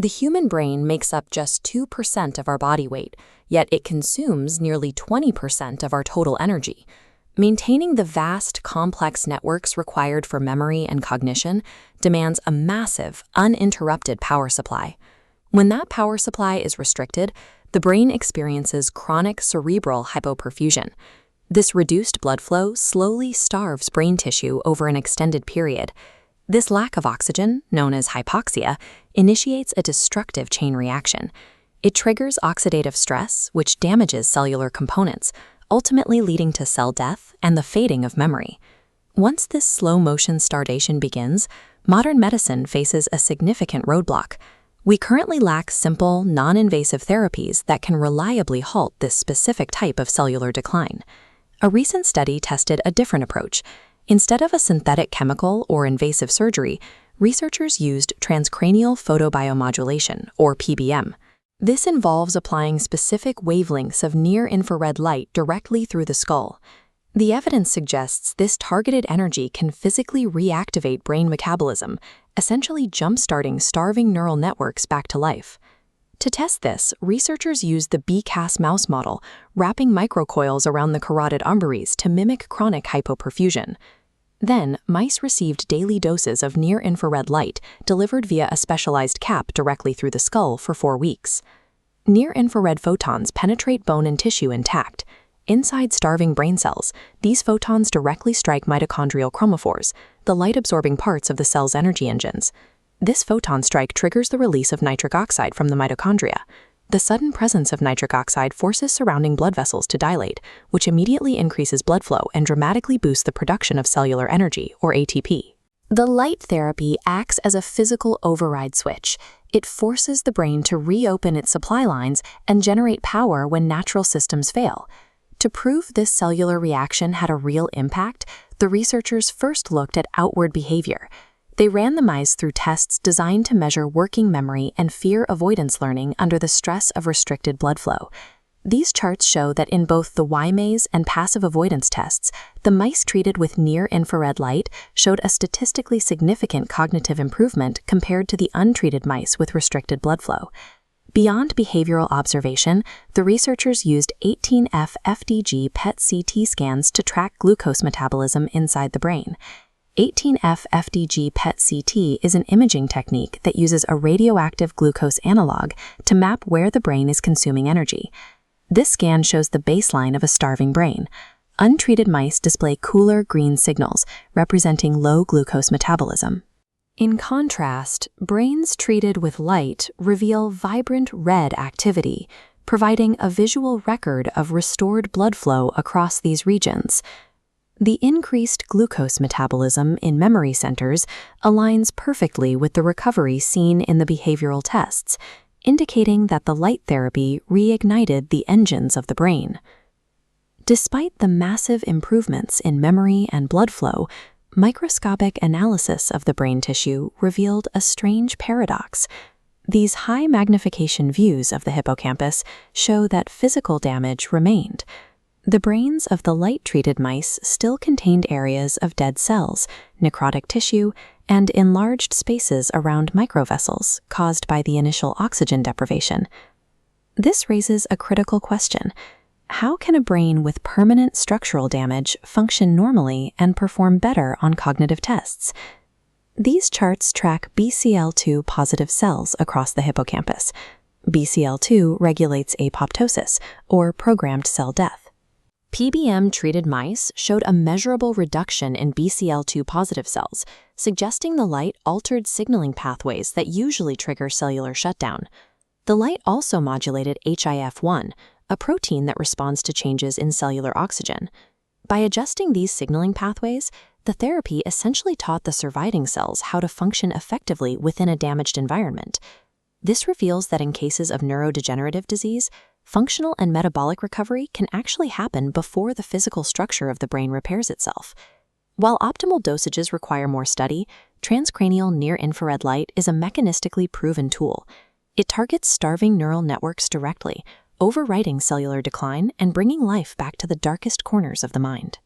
The human brain makes up just 2% of our body weight, yet it consumes nearly 20% of our total energy. Maintaining the vast, complex networks required for memory and cognition demands a massive, uninterrupted power supply. When that power supply is restricted, the brain experiences chronic cerebral hypoperfusion. This reduced blood flow slowly starves brain tissue over an extended period. This lack of oxygen, known as hypoxia, initiates a destructive chain reaction. It triggers oxidative stress, which damages cellular components, ultimately leading to cell death and the fading of memory. Once this slow-motion starvation begins, modern medicine faces a significant roadblock. We currently lack simple, non-invasive therapies that can reliably halt this specific type of cellular decline. A recent study tested a different approach. Instead of a synthetic chemical or invasive surgery, researchers used transcranial photobiomodulation, or PBM. This involves applying specific wavelengths of near-infrared light directly through the skull. The evidence suggests this targeted energy can physically reactivate brain metabolism, essentially jump-starting starving neural networks back to life. To test this, researchers used the BCAS mouse model, wrapping microcoils around the carotid arteries to mimic chronic hypoperfusion. Then, mice received daily doses of near-infrared light delivered via a specialized cap directly through the skull for 4 weeks. Near-infrared photons penetrate bone and tissue intact. Inside starving brain cells, these photons directly strike mitochondrial chromophores, the light-absorbing parts of the cell's energy engines. This photon strike triggers the release of nitric oxide from the mitochondria. The sudden presence of nitric oxide forces surrounding blood vessels to dilate, which immediately increases blood flow and dramatically boosts the production of cellular energy, or ATP. The light therapy acts as a physical override switch. It forces the brain to reopen its supply lines and generate power when natural systems fail. To prove this cellular reaction had a real impact, the researchers first looked at outward behavior. They ran the mice through tests designed to measure working memory and fear avoidance learning under the stress of restricted blood flow. These charts show that in both the Y-maze and passive avoidance tests, the mice treated with near-infrared light showed a statistically significant cognitive improvement compared to the untreated mice with restricted blood flow. Beyond behavioral observation, the researchers used 18F FDG PET-CT scans to track glucose metabolism inside the brain. 18F FDG PET-CT is an imaging technique that uses a radioactive glucose analog to map where the brain is consuming energy. This scan shows the baseline of a starving brain. Untreated mice display cooler green signals, representing low glucose metabolism. In contrast, brains treated with light reveal vibrant red activity, providing a visual record of restored blood flow across these regions. The increased glucose metabolism in memory centers aligns perfectly with the recovery seen in the behavioral tests, indicating that the light therapy reignited the engines of the brain. Despite the massive improvements in memory and blood flow, microscopic analysis of the brain tissue revealed a strange paradox. These high magnification views of the hippocampus show that physical damage remained. The brains of the light-treated mice still contained areas of dead cells, necrotic tissue, and enlarged spaces around microvessels caused by the initial oxygen deprivation. This raises a critical question. How can a brain with permanent structural damage function normally and perform better on cognitive tests? These charts track BCL2 positive cells across the hippocampus. BCL2 regulates apoptosis, or programmed cell death. PBM-treated mice showed a measurable reduction in BCL2 positive cells, suggesting the light altered signaling pathways that usually trigger cellular shutdown. The light also modulated HIF-1, a protein that responds to changes in cellular oxygen. By adjusting these signaling pathways, the therapy essentially taught the surviving cells how to function effectively within a damaged environment. This reveals that in cases of neurodegenerative disease, functional and metabolic recovery can actually happen before the physical structure of the brain repairs itself. While optimal dosages require more study, transcranial near-infrared light is a mechanistically proven tool. It targets starving neural networks directly, overriding cellular decline and bringing life back to the darkest corners of the mind.